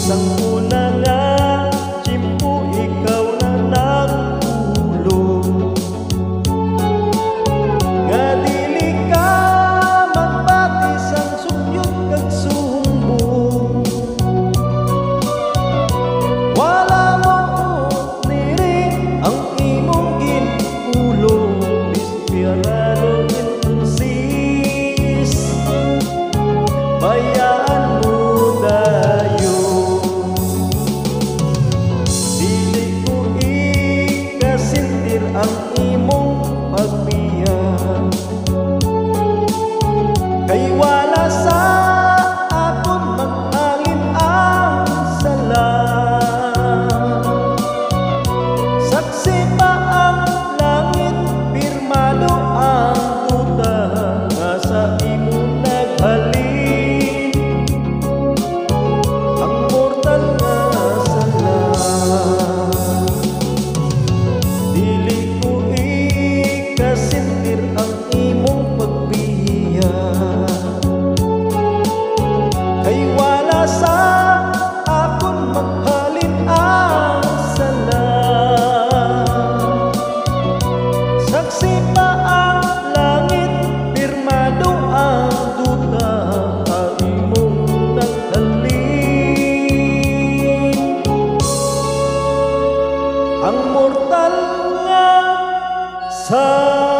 Sang una nga tiyempo ikaw na nagtulog, nga dili ka magpati sang sukyot kag sumbong. Wala mo niri ang imong ginpulong, desperado entonces bayaan mo dayo. Dili ko ikasintir ang imong pagbiya, kay wala sa akon maghalin ang sala. Saksi pa ang langit, pirmado ang duta, nga sa imo naghalin ang mortal nga sala. Dili ko ikasintir ang imong pagbiya, kay wala sa akon maghalin ang sala. Saksi pa ang langit, pirmado ang duta, nga imong naghalin ang mortal nga sala.